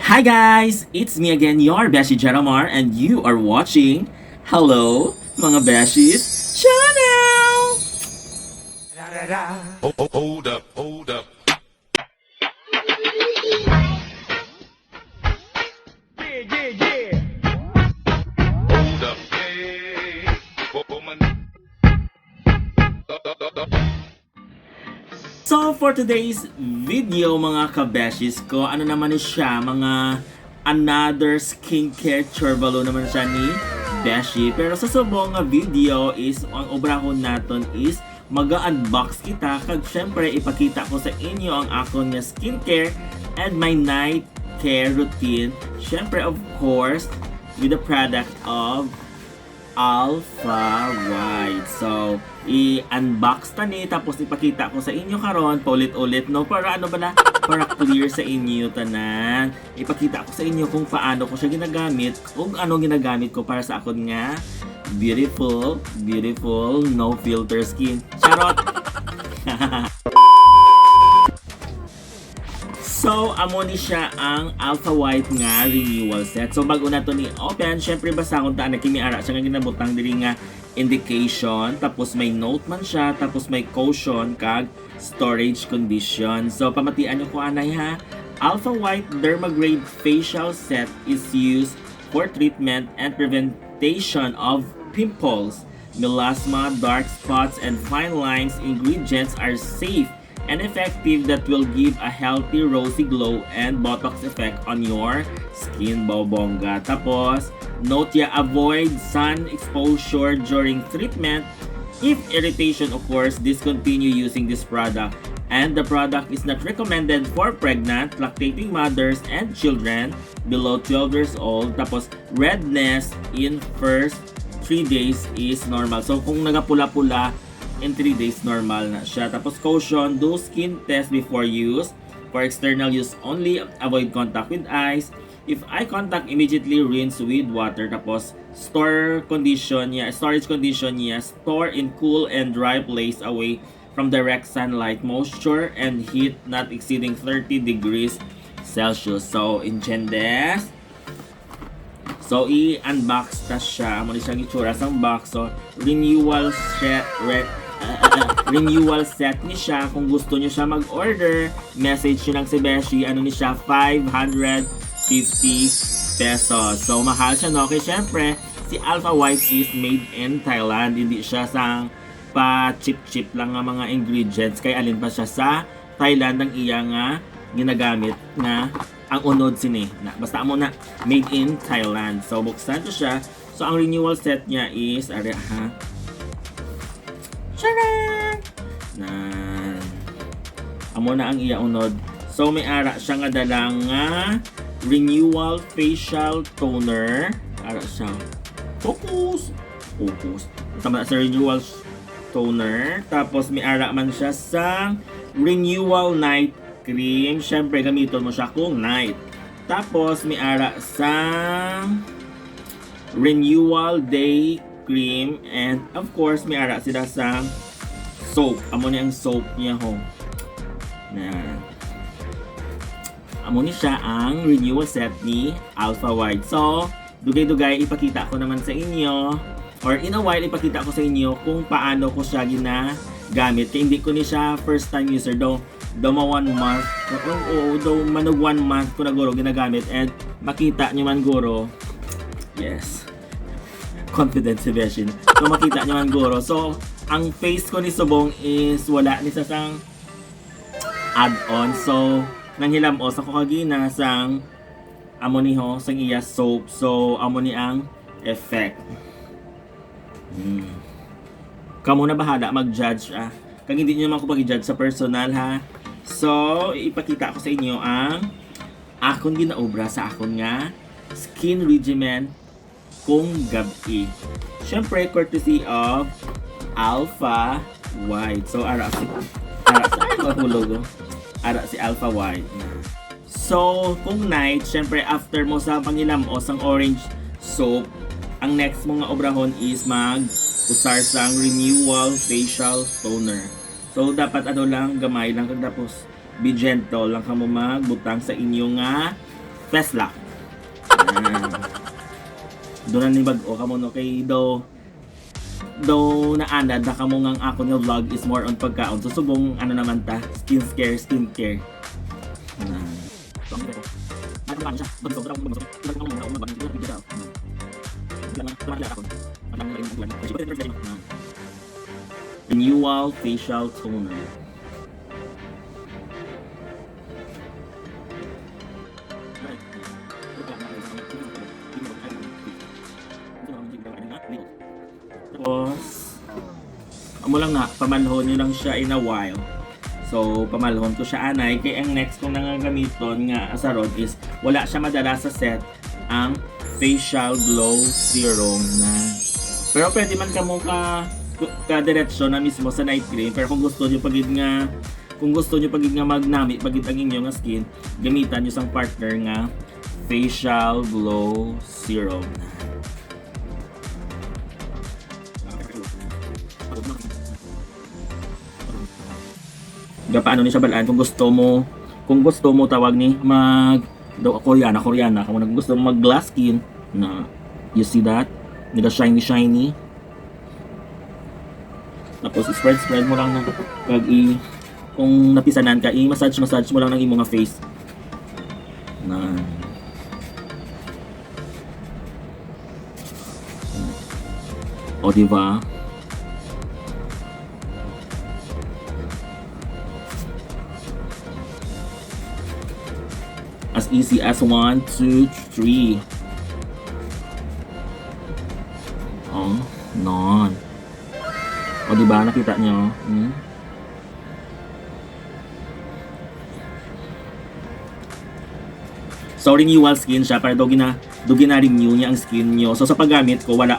Hi guys! It's me again, your Beshi Geramar, and you are watching Hello mga Beshies Channel! Hold up, hold up. Hold up, hey. Woman. So for today's video mga kabeshis ko, ano naman siya, mga another skincare churbalo naman siya ni Beshi. Pero sa subong nga video is, ang obrahon naton is mag-unbox kita, kag syempre ipakita ko sa inyo ang akon nga skincare and my night care routine. Syempre of course with the product of Alpha White. So, i-unbox ta ni tapos ipakita ko sa inyo karon paulit-ulit no para ano ba na para clear sa inyo tanan. Ipakita ko sa inyo kung paano ko siya ginagamit, kung ano ginagamit ko para sa akon nga beautiful no filter skin. Charot. So, amo ni siya ang Alpha White nga renewal set. So, bago na to ni open, syempre basta kung taan na kimiara siya nga ginabutang diri nga indication. Tapos may note man siya. Tapos may caution kag storage condition. So, pamatian nyo ko anay ha. Alpha White Dermagrade Facial Set is used for treatment and prevention of pimples, melasma, dark spots, and fine lines. Ingredients are safe and effective that will give a healthy rosy glow and botox effect on your skin, bongga. Tapos, note ya, avoid sun exposure during treatment. If irritation occurs, discontinue using this product. And the product is not recommended for pregnant, lactating mothers, and children below 12 years old. Tapos, redness in first 3 days is normal. So, kung nagapula-pula, in 3 days normal na siya. Tapos caution, do skin test before use. For external use only, avoid contact with eyes. If eye contact, immediately rinse with water. Tapos storage condition niya, store in cool and dry place away from direct sunlight, moisture, and heat not exceeding 30 degrees Celsius. So, inchendes. So, i-unbox ta siya. Muna siyang itsura sa box. So, renewal set ni siya. Kung gusto niyo siya mag-order, message nyo lang si Beshi. Ano ni siya? 550 pesos. So, mahal siya, no? Okay, syempre, si Alpha White is made in Thailand. Hindi siya sang pa-chip-chip lang nga mga ingredients. Kaya alin pa siya sa Thailand ang iya nga ginagamit na ang unod sini. Basta mo na, made in Thailand. So, buksan ko siya. So, ang renewal set niya is, ha? Charan! Amo na ang iya unod. So, may ara siya nga dalang nga renewal facial toner. Ara siya. Focus! Tama sa renewal toner. Tapos, may ara man siya sa renewal night cream. Siyempre, gamiton mo siya kung night. Tapos, may ara sa renewal day cream, and of course may ara sila sa soap. Amo ni ang soap niya ho. Amo ni siya ang renewal set ni Alpha White. So, dugay-dugay ipakita ko naman sa inyo, or in a while ipakita ko sa inyo kung paano ko siya ginagamit. Kaya hindi ko ni siya first time user daw ma 1 month. Daw manog 1 month ko na guro ginagamit, and makita nyo man guro. Yes. Confidence si Beshin. So, makita nyo man guro. So, ang face ko ni Subong is wala ni sang add-on. So, nanghilamos ako kagina sang amo ni ho, sang iya soap. So, amo ni ang effect. Kamu na bahala mag-judge Kag hindi nyo naman ko pag-judge sa personal ha. So, ipakita ko sa inyo ang akon ginaobra sa akon nga skin regimen kung gabi. Siyempre, courtesy of Alpha White. So, ara si Alpha White. So, kung night, siyempre, after mo sa pangilam o sang orange soap, ang next mo nga obrahon is mag-usar sang renewal facial toner. So, dapat ano lang, gamay lang. Tapos, be gentle lang ka mo magbutang sa inyong nga Fesla. Doon ni bag-o kamo no kay do naanad na kamo ngang ako nga vlog is more on pagkaon. So subong ano naman ta, skincare. Renewal facial toner. Tapos, amo lang na, pamalhon nyo lang siya in a while. So, pamalhon ko siya anay. Kaya ang next kong nangagamiton nga asaron is, wala siya madala sa set, ang facial glow serum na. Pero pwede man ka mo ka-diretsyon na mismo sa night cream. Pero kung gusto nyo pagid nga magnami, pagid ang inyo nga skin, gamitan nyo sang partner nga facial glow serum na. Paano ni siya balaan kung gusto mo tawag ni Koreana kung gusto mo mag glass skin na you see that nila shiny tapos spread mo lang na kung napisanan ka massage mo lang ng imong nga face na o diba. As easy as 1, 2, 3. Oh, non. O diba, nakita nyo? So, renewal skin siya para daw gina-renew niya ang skin nyo. So, sa paggamit ko, wala.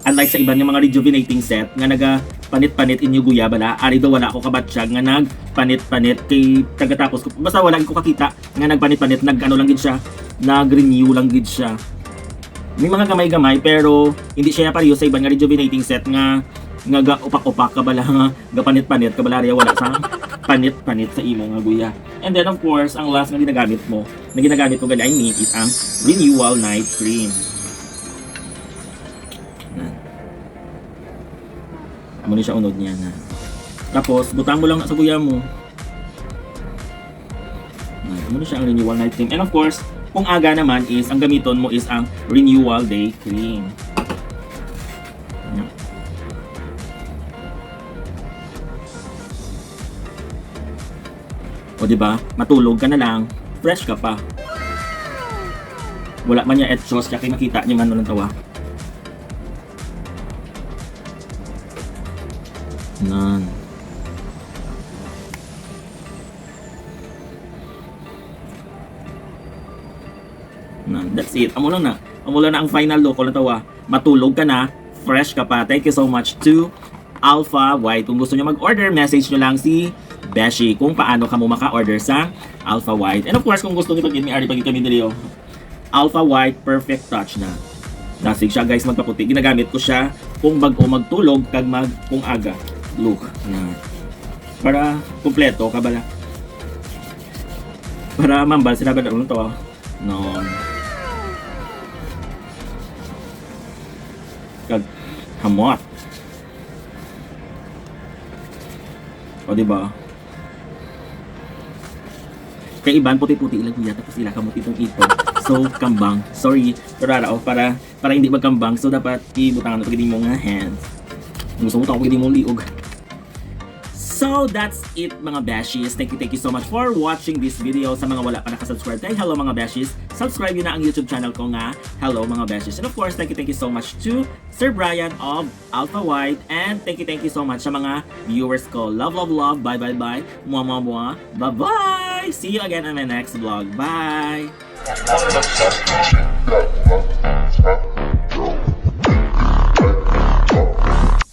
Unlike sa iba ng mga rejuvenating set nga naga-panit-panit inyo guya bala, ari daw wala ako kabatsyag nga nagpanit-panit kay tagatapos ko. Basta wala ko kakita nga nagpanit-panit, nag-ano lang gid siya, nag-renew lang gid siya. May mga gamay-gamay pero hindi siya pareho sa iba nga rejuvenating set nga ga-upak-upak ka bala nga gapanit-panit ka bala wala sa panit-panit sa imo nga guya. And then of course, ang last nga ginagamit ko gali I mean is ang renewal night cream. Amo ni siya unod niya na. Tapos butang mo lang sa guya mo. Amo ni siya ang renewal night cream. And of course, kung aga naman is ang gamiton mo is ang renewal day cream. O diba? Matulog ka na lang, fresh ka pa. Wala man niya etchos kaya makita niyo man ng tawa. Nan. That's it. Amo lang na ang final look ko na tawa. Matulog ka na, fresh ka pa. Thank you so much to Alpha White. Kung gusto niyo mag-order, message niyo lang si Beshi kung paano ka mo maka-order sa Alpha White. And of course, kung gusto niyo pag-ari kami dili Alpha White Perfect Touch na. Dasig siya guys magpaputi. Ginagamit ko siya kung bago magtulog kag kung aga. Look na para kumpleto ka bala. Para mambal sila bala ulo to. No. Kag hamot. O diba? Kay iban puti-puti ilang kuya tapos sila kamot itong ito. So kambang. Sorry. Pero para hindi magkambang so dapat ibutangan mo pag mo nga hands. Gusto mo tawag pag mo liog. So that's it mga beshies. Thank you so much for watching this video. Sa mga wala pa nakasubscribe kay hello mga beshies, subscribe yun na ang YouTube channel ko nga hello mga beshies. And of course, thank you so much to Sir Brian of Alpha White. And thank you so much sa mga viewers ko. Love. Bye. Mwah. Bye. See you again on my next vlog. Bye.